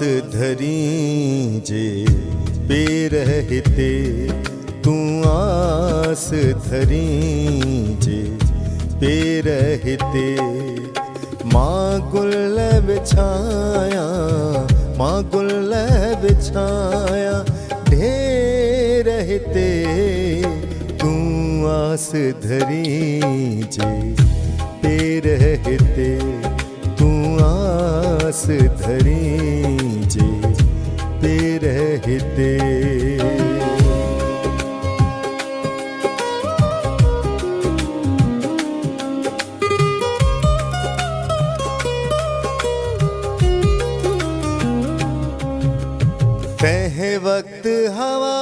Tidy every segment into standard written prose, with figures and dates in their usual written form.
धरी जे पे रहते, तू आस धरी जे पे रहते। माँ गुल बिछाया, माँ गुल बिछाया ढेर रहते, तू आस धरी जे पे रहते, तू आस धरी जे पे रहते। तह वक्त हवा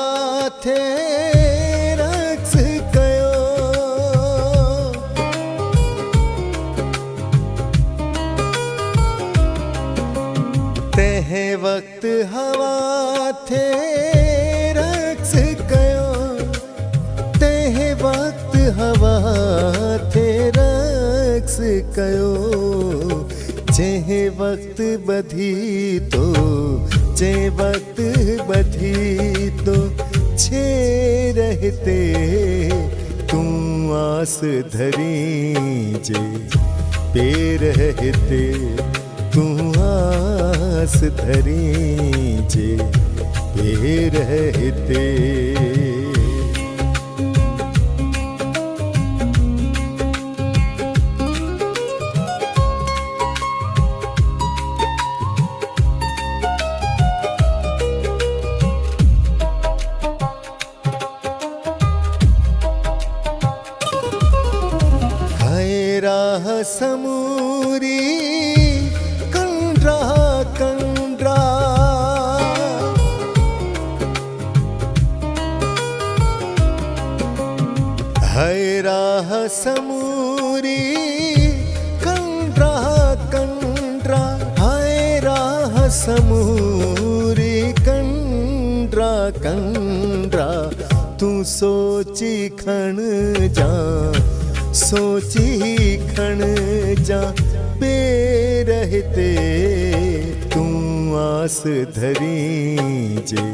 थे रक्स कयो, तह वक्त हवा थे रक्स कयो, तह वक्त हवा थे रक्स कयो। जह वक्त बधी तो, जे वक्त बधी तो छे रहते, तू आस धरी जे पे रहते, तू आस धरी जे पे रहते। राह समूरी कंड्रा कंड्रा, है राह समूरी कंड्रा कंड्रा, है राह समूरी कंड्रा कंड्रा। तू सोची खण जा, सोची खण जा पे रहते, तू आस धरी जे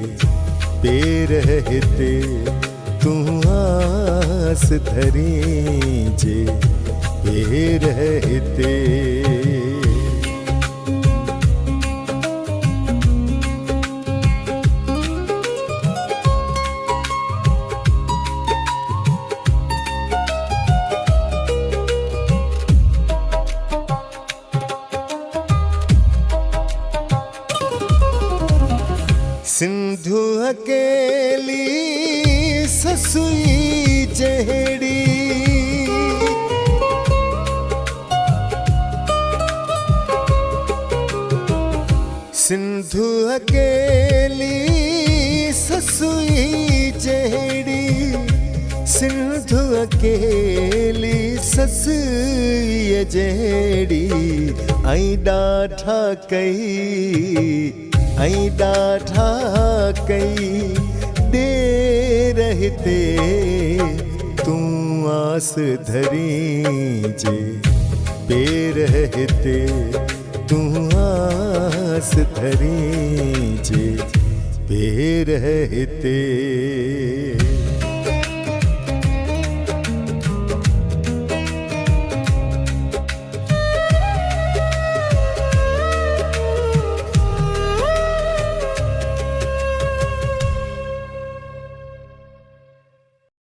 पे रहते, तू आस धरी जे पे रहते। सिंधु अकेली ससुई जहड़ी, सिंधु अकेली ससुई जहड़ी, सिंधु अकेली ससुई जहड़ी। आई डाठा कई, आई डाठा कई दे रहते, तू आस धरी जे पे रहते, तू आस धरी जे पे रहते।